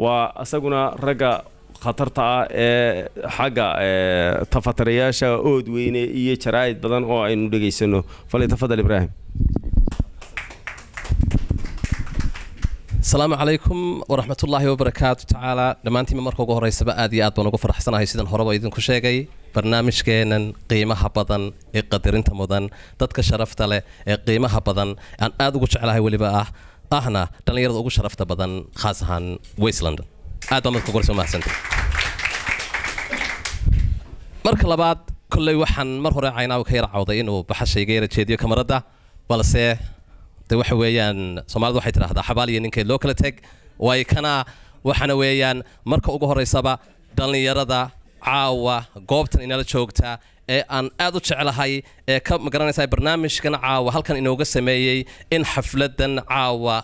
waa asaguna ragga khatarta ah ee xagga tafatariyaasha ood weyne iyo jaraa'id badan oo aynu dhageysano falay tafadal Ibrahim السلام عليكم ورحمة الله وبركاته تعالى دمانتي من مركو غوري سبا آدي آد بانوغو فرحسنا هاي سيدان هوربا يدين كشيغي برنامج كينن قيمة بدن قدرين تمودن دادك شرفت له قيمة بدن أن آد وغو شعلا هاي ولي بقى أهنا دان يرد وغو شرفت بدن خاصهان ويس لندن آد بانوغو غوري سبا محسنتي مركو لباد كل وحن مرهوري عيناو كير عوضين وبحشي غير تشيديو كاميردا والسي waxa weeyaan Soomaalidu waxay tiraahdaa xabaaliye ninkay loo kala tag way kana waxana weeyaan marka ugu horeysaba dhalinyarada caawa goobtan inala joogta ee aan aad u jecelahay ee ka magaranaysaa barnaamijkan caawa halkan inooga sameeyay in xafladan caawa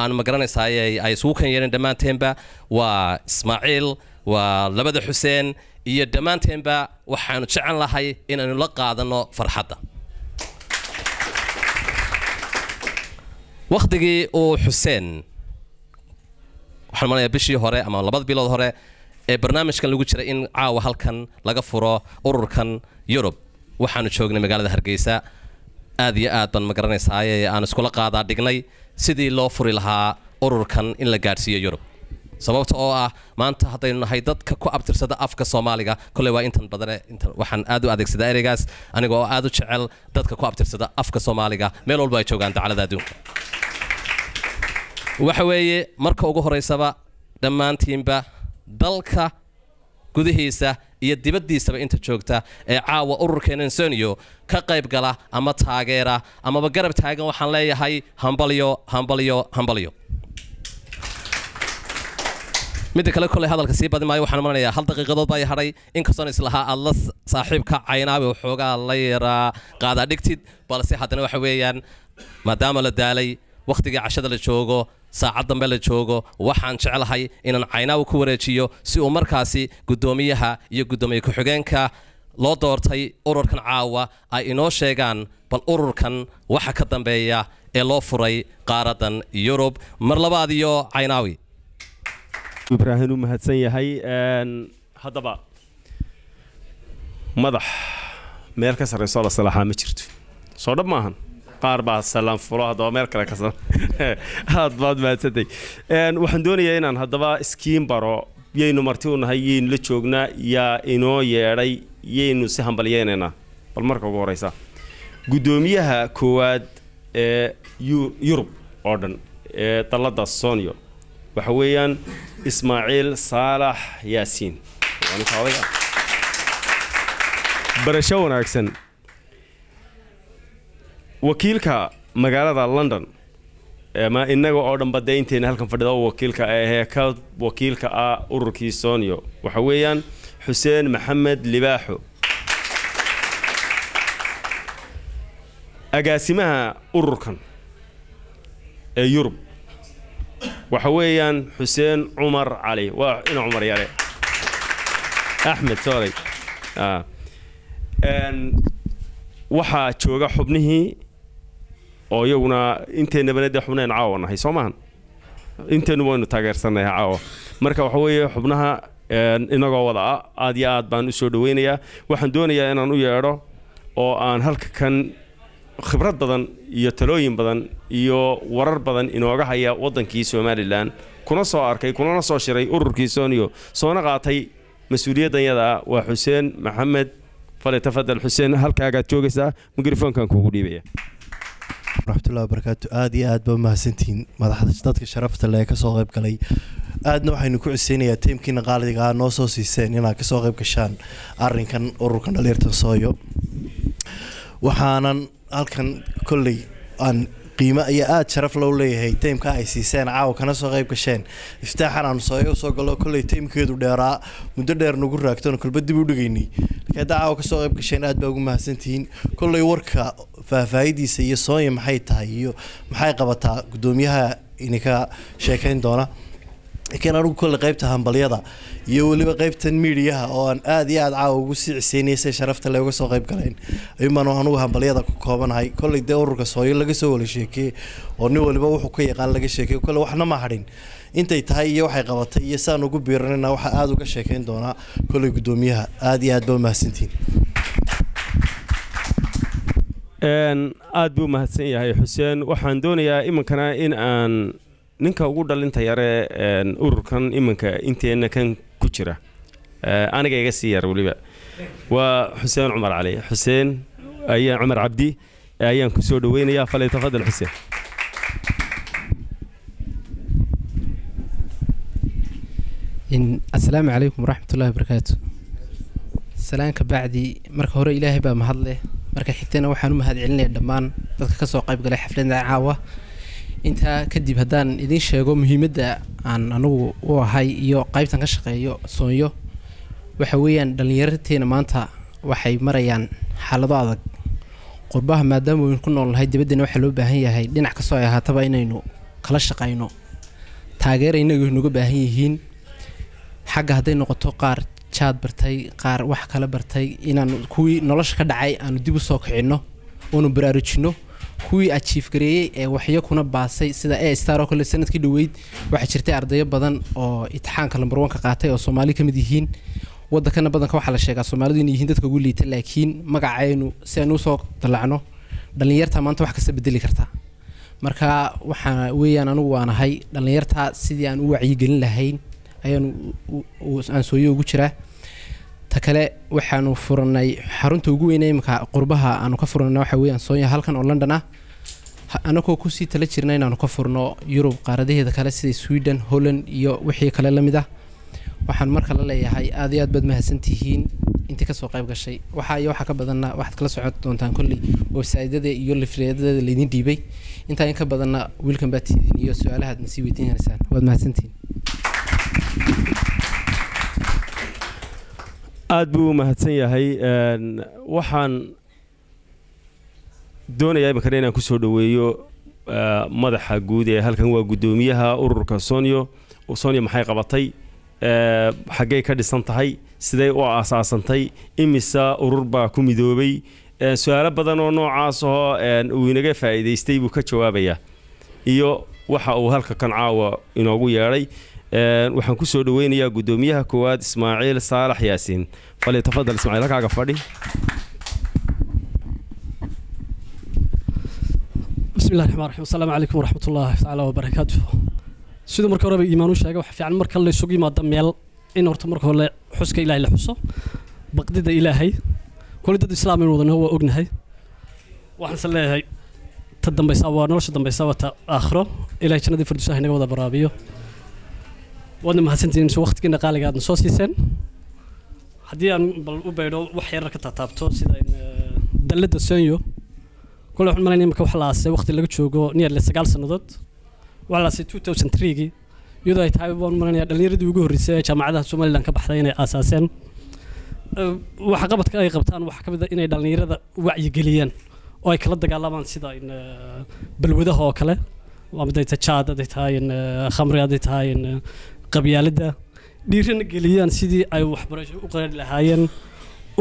aan magaranaysaa ay isugu kan yeelan dhamaanteenba waa Ismaaciil waa labada Xuseen iyo dhamaanteenba waxaan jecelahay in aanu la qaadano farxadda waqtigii uu Xuseen waxaan maleeyaa bishii hore ama 2 bilood hore ee barnaamijkan lagu jiray in caawa halkan laga furo ururkan Yurub waxaanu joognay magaalada Hargeysa aad iyo aad baan magaranaysaa aan isku la qaadaa dhignay sidii loo furi lahaa ururkan in la gaarsiiyo Yurub sababta oo ah maanta hadaynu nahay dadka ku abtirsada afka Soomaaliga kulay waa intan badan waxaan aad u adeegsadaa ereygaas aniga oo aad u jecel dadka ku abtirsada afka Soomaaliga meel walba ay joogaan dacalada adduunka waxa weeye marka ugu horeysaba dhamaantiinba dalka gudihiisa iyo dibadiisaba inta joogta ee caawa ururkeena Sonyo ka qayb gala ama taageera ama garab taagan waxaan leeyahay hambalyo mid kale kulay hadalka sii badin maayo waxaan maranayaa 1 daqiiqadood baa haray in kastoon islaha alla saaxiibka caynaabe wuxuuga la yaraa qaada dhigtid balse haddana waxa weeyaan maadaama la daalay waqtiga cashada la joogo saacad dambe la joogo waxaan jecelahay inaan caynaawe ku wareejiyo si uu markaasi gudoomiyaha iyo gudoomiye ku-xigeenka loo doortay ururkan caawa ay inoo sheegaan bal ururkan waxa ka dambeeya ee loo furay qaaradan Yurub mar labaad iyo caynaawi Ibrahim uu mahadsan yahay hadaba madax meel ka sareyso la salaaxa ma jirto soo dhab maahan qaar baa salaam fulo hadaba meel kale ka san aad baad mahadsantahay waxaan doonayaa inaan hadaba iskiin baro yeynu marti u nahay yeynu la joognaa yaa inoo yeedhay yeynu si hambalyeynayna bal marka ugu horeysa gudoomiyaha koowaad ee Yurub oo dhan ee dalada Sonyo waxa weeyaan Ismaaciil Saalax Yaasiin waana taawada barasho wanaagsan wakiilka magaalada London ma inaga oo dhan badeynteena halkan fadhida wakiilka ee ka wakiilka ururkii Sonyo waxa weeyaan Xuseen Maxamed Libaaxo agaasimaha ururkan ee Yurub waxa weeyaan Xuseen Umar Ali waa ina Umar yare Ahmed sorry waxa jooga xubnihii oo iyaguna inteena banada xubneen caawanahay Soomaan inteenu waynu taageersanahay caawa marka waxa weeye xubnaha inagoo wada aad iyo aad baan u soo dhaweynayaa waxaan doonayaa inaan u yeedho oo aan halkan khibrad badan iyo talooyin badan iyo warar badan inooga haya wadankii Somaliland kuna soo arkay kuna soo shiray ururkii Sonyo soona qaatay mas'uuliyadayada waa Xuseen Maxamed fale tafadal Xuseen halkaaga joogaysa mikrofoonkan kuugu dhiibaya rahmatullahi wabarakatuh aad iyo aad baa mahadsantiin madaxda dadka sharafta leh ka soo qayb galay aadna waxaynu ku cuseynayaa teamkiina qaaliga noo soo siiseen inaad ka soo qayb gashaan arrinkan ururkan dhalinyarta Sonyo waxaanan halkan kulli aan qiimo iyo aad sharaf loo leeyahay teamka ay siiseen caawa kana soo qayb gasheen iftaaxan aan soo galo kolley teamkeedu dheeraa muddo dheer nagu raagtoon kulba dib u dhigaynay laakiin hadda caawa ka soo qayb gasheen aad baa ugu mahadsantihiin kolley warka faahfaahidiisa iyo Soonya maxay tahay iyo maxay qabataa gudoomiyaha ininka sheekayn doona laakiin anigu kolley qaybta hambalyada iyo waliba qaybtan meediyaha oo aan aad iyo aad caawa ugu sii ciseynayay sharafta leh uga soo qayb galeen aymaan anigu hambalyada ku koobanahay kolley de ururka Soonya laga soo wala sheekay oo nin waliba wuxuu ka yaqaan laga sheekay kolley waxna ma hadhin intay tahay iyo waxay qabatay iyo saan ugu biiranayna waxa aad uga sheekayn doona kolley gudoomiyaha aad iyo aad baa mahadsantiin aad buu mahadsan yahay Xuseen waxaan doonayaa imankana in aan ninka ugu dhalinta yare ururkan imanka inteena kan ku jira aniga iga sii yar waliba waa Xuseen Cumar Cali Xuseen ayaan Cumar Cabdi ayaan ku soo dhaweynayaa falay tafadal Xuseen السلام عليكم ورحمة الله وبركاته سلام كبعدي مركه هوري إلهي بقى مهضله مركه حكتنا وحنو مهد علنا الدمان dadka soo qayb galay xafladda caawa inta kadib hadaan idin sheego muhiimadda aan anigu u ahay iyo qaybtan ka shaqeeyo Soonya waxa weeyaan dhalinyarteena maanta waxay marayaan xaalado adag qurbaha maadaama uu ku noolnahay dibadana waxa loo baahan yahay dhinac ka soo ahaataba inaynu kala shaqeyno taageerayna inagu baahan yihiin xagga haday noqoto qaar jaad bartay qaar wax kala bartay inaan kuwii nolosha ka dhacay aan dib u soo kicino oo baraarujino kuwii achieve gareeyay ee waxyo kuna baasay sida ee star oo kale sanadkii dhaweyd waxa jirtay ardayo badan oo imtixaanka number 1 ka qaatay oo Soomaali kamid yihiin waddankana badanka waxa la sheegaa Soomaalidu inay yihiin dadka ugu liita laakiin magacaynu si aan u soo dalacno dhalinyarta maanta wax ka bedeli karta marka waxa weeyaan anigu waanahay dhalinyarta sidii aan u wacyi gelin lahayn ayaan Soonya ugu jira ta kale waxaanu furnay xarunta ugu weyn ee imka qurbaha aanu ka furnay waxa weeyaan Soonya halkan oo London ah anagoo ku sii tala jirnay inaanu ka furno Europe qaaradaheeda kale sida Sweden Holland iyo wixii kale la mid ah waxaan marka la leeyahay aad iyo aad bad mahadsantihiin intii ka soo qayb gashay waxa ka badanna waxaad kala socon doontaan kulli website-yada iyo lifreedada leedin dhiibay inta in ka badanna welcome back iyo su'aalaha aad sii weydiinaysaan waad mahadsantihiin aad buu mahadsan yahay waxaan doonayaa imankana inaan ku soo dhaweeyo madaxa guud ee halkan waa gudoomiyaha ururka Soonya maxay qabatay xaggay ka dhisan tahay sidee u asaasantay imisa urur baa ku midoobay su'aalo badan oo noocaas oo uu inaga faa'iideystay buu ka jawaabayaa iyo waxa uu halka kan caawa inoogu yeeray waxaan ku soo dhaweynayaa gudoomiyaha koowaad Ismaaciil Saalax Yaasiin fali tafadal Ismaaciil kaaga fadhi بسم الله الرحمن الرحيم السلام عليكم ورحمة الله تعالى وبركاته sidoo marka hore iimaanu sheegay wax fiican marka la isugu yimaado meel in horta marka hore xuska Ilaahay la xuso baqdida Ilaahay kulli dad islaameen wadana waa ognahay waxaan saleeyahay ta dambaysa waa nolosha dambaysa wata aakhiro Ilaahay jannada firdawsa inaga wada baraabiyo wadna mahadsantiin soo waqtigiina qaaliga aad soo siiseen hadii aan bal u beedo wax yar ka taabto sida dalada Soonya kulli waxaan malaynayaa marka wax la aasay waqti laga joogo nearly 9 sanadood wala 2003 iyadoo ay tahay waan malaynayaa dhalinyaradii ugu horeysay jaamacadaha Soomaaliland ka baxday inay asaaseen waxa qabadka ay qabtaan waxa kamid ah inay dhalinyarada wacyi geliyaan oo ay kala dagaalamaan sida in balwadaha oo kale waa mid ay tajaad ay tahay in khamri ay tahay in qabyaalada dhiirana geliyaan sidii ay waxbarasho u qeyn lahaayeen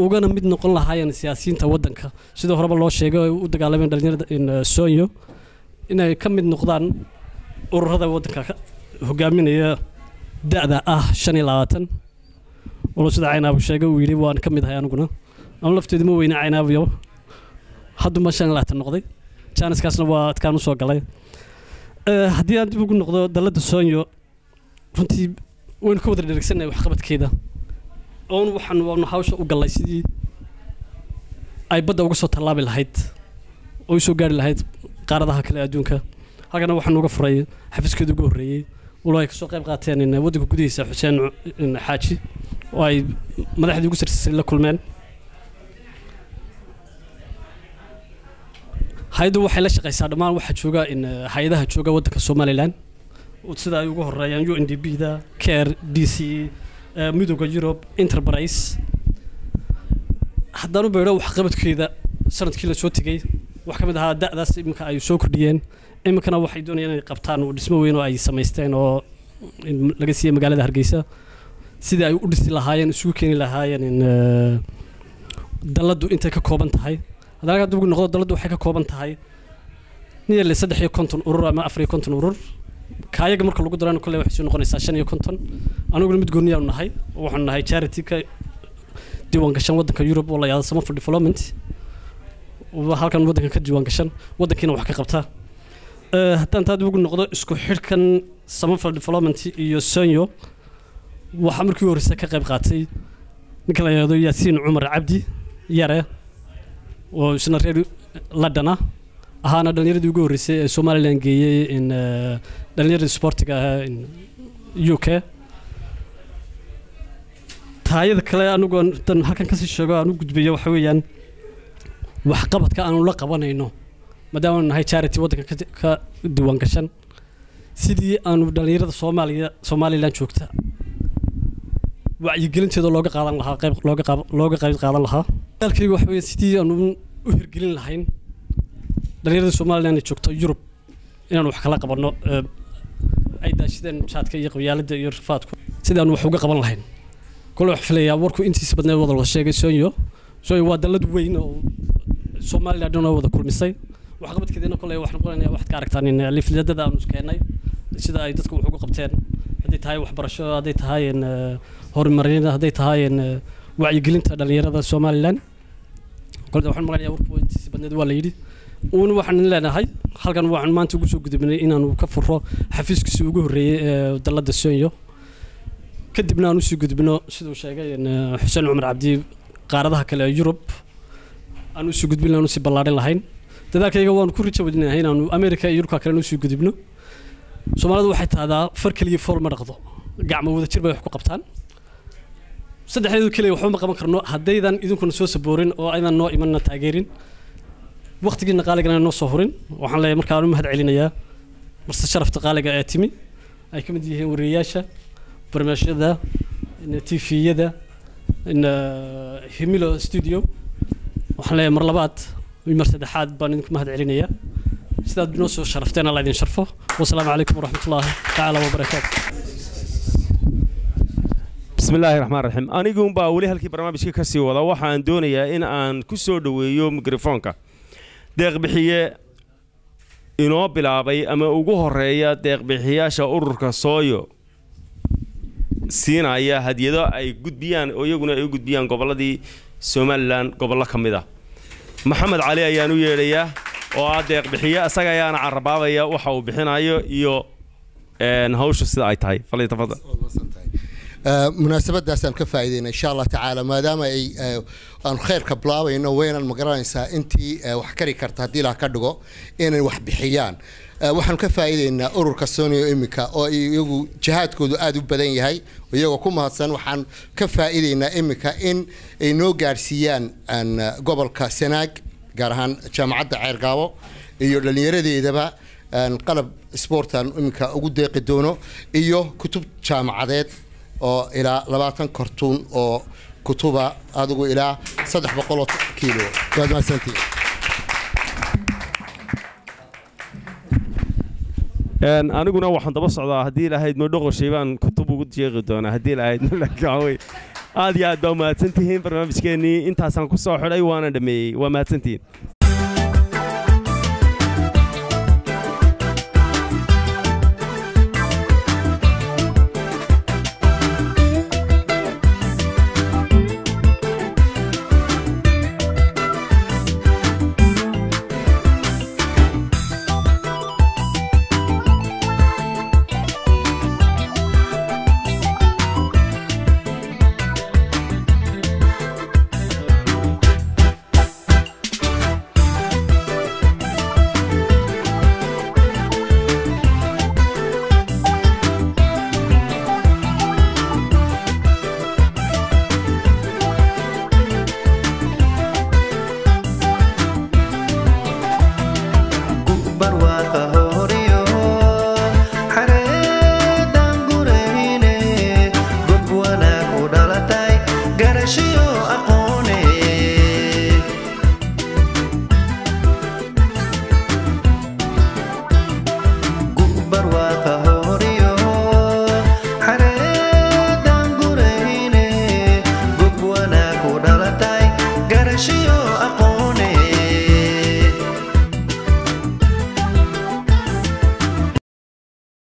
ugana mid noqon lahaayeen siyaasiyiinta waddanka sidoo horeba loo sheegay u dagaalameen dhalinyarada in Soonya inay ka mid noqdaan ururada waddanka hogaaminaya da'da 25 wala sida Caynaab sheegay uu yiri waan ka mid ahay aniguna aan lafteedu ma weyna Caynaabiyo hadda ma 25 noqday janiskaasna waa adkaan u soo galay haddii aan dib ugu noqdo dalada Soonya runtii waan ka wada dheregsanay wax qabadkeeda oo waxaan hawsha u galay sidii ay badda uga soo talaabi lahayd oo soo gaari lahayd qaaradaha kale adduunka halkana waxaan uga furay xafiiskeedu ugu horeeyay walaa ka soo qayb qaateen in waddanka gudihiisa Xuseen Xaaji oo ay madaxdii ugu sarreysay la kulmeen hay'addu waxay la shaqaysaa dhammaan waxa jooga in hay'adaha jooga waddanka Somaliland sida ay ugu horeeyaan UNDP-da, CARE, DC, midowga Europe, Enterprise. haddaan u beero wax qabadkeeda sanadkii la soo tagay wax ka mid ahaa da'daas iminka ay soo kordhiyeen iminkana waxay doonayaan inay qabtaan dhismo weyn oo ay samaysteen oo laga siiyay magaalada Hargeysa sidii ay u dhisi lahaayeen isugu keeni lahaayeen in daladu intay ka kooban tahay haddana hadda ugu noqdo daladu waxay ka kooban tahay nearly 350 urur ama 450 urur kaayaga marka lagu daraan kullee waxay soo noqonaysaa 550 aniguna mid gooniya u nahay waxaan nahay charity ka diiwaan gashan waddanka Europe oo la yiraahdo Summer for Development oo halkan waddanka ka diiwaan gashan waddankiina wax ka qabta haddaan taad ugu noqdo isku xidhkan Summer for Development iyo Sonyo waxa markii horeysa ka qayb qaatay ninka la yiraahdo Yaasiin Cumar Cabdi yare oo isna reer London ahaana dhalinyarada ugu horeysay ee Somaliland geeyay in dhalinyarada sportiga in UK taayada kale anigu tan halkan ka sii sheego aan u gudbiyo waxa weeyaan wax qabadka aan la qabanayno maadaama nahay charity waddanka ka diiwaan gashan sidii aan dhalinyarada Somaliland joogta wacyigelinteeda looga qaadan lahaa qayb looga qayb qaadan lahaa dalkayga waxa weeye sidii aan u hirgelin lahayn dhalinyarada Somaliland ee joogta Europe inaan wax kala qabanno ay daashadeen shaadka iyo qabyaaladda iyo rafaadku sidaan wax uga qaban lahayn kul wax filayaa warku intiisa badneed wada la sheegay Sonyo waa dalad weyn oo Somaliland oo wada kulmisay wax qabadkeedina kulay wax noqonaya wax ka aragtaan in lifladada aan iskeenay sida ay dadku wax ugu qabteen haday tahay waxbarasho haday tahay in horumarinta haday tahay in wacyigelinta dhalinyarada Somaliland kulay waxaan maqlayaa warku intiisa badneed waa la yiri waxaan leenahay halkan waxaan maanta ugu soo gudubnay inaanu ka furo xafiiskiisa ugu horeeyay ee dalada Sonyo kadibna aanu sii gudbino sidoo sheegay Xuseen Cumar Cabdi qaaradaha kale ee Europe aanu sii gudbino aanu sii ballaarin lahayn dadaalkayga waan ku rajaynahay inaanu America iyo Yurub kale aanu sii gudbino Soomaalidu waxay taada far kaliya fool ma dhaqdo gacmo wada jir bay wax ku qabtaan saddexdeedu kaliya waxba ma qaban karno haddaydan idinkuna soo saboorin oo aydan noo imanna taageerin waqtigiina qaaliga noo soo hurin waxaan leeyahay markaa aanu mahad celinayaa marse sharafta qaaliga ee timi ay ka mid yihiin wariyaasha barnaamijyada TV-yada Himilo Studio waxaan leeyahay mar labaad iyo mar saddexaad baan idinku mahad celinayaa sidaad noo soo sharafteen Allah idin sharfo wassalaamu calaykum waraxmatullaahi tacaala wabarakaatu بسم الله الرحمن الرحيم أنيقوم باولي هالكي برنامج كسي وضع وحان دونيا إن أن كسو دويو ميكروفونكا deeq bixiye inoo bilaabay ama ugu horeeya deeq bixiyaasha ururka Sonyo siinaya hadiyado ay gudbiyaan oo iyaguna ay u gudbiyaan goboladii Somaliland gobollo kamid ah Maxamed Cali ayaan u yeedhayaa oo ah deeq bixiye asaga ayaana carabaabaya waxa uu bixinayo iyo hawsha sida ay tahay falay tafadal munaasabadaas aan ka faa'iideynaa insha Allah tacaala maadaama ay aan khayrka bilaabayno weenan magaranaysaa intii wax kari karta hadii la ka dhigo inay wax bixiyaan waxaan ka faa'iideynaa ururka Sonyo imika oo iyagu jihaadkoodu aad u badan yahay iyagoo ku mahadsan waxaan ka faa'iideynaa imika in ay noo gaarsiiyaan gobolka Sanaag gaar ahaan jaamacadda Ceergaabo iyo dhalinyaradeedaba qalab sportan imika ugu deeqi doono iyo kutub jaamacadeed oo ilaa 20 kartuun oo kutuba adigu ilaa 300 kiilo waad maasantiin aniguna waxaan daba socdaa hadii ilaahayd ma dhoqoshay baan kutub ugu jeeqi doonaa hadii ilaahayd la kaaway aad iyo aad baa mahadsantihiin barnaamijkeennii intaasaan ku soo xidhay waana dhameeyey waa mahadsantihiin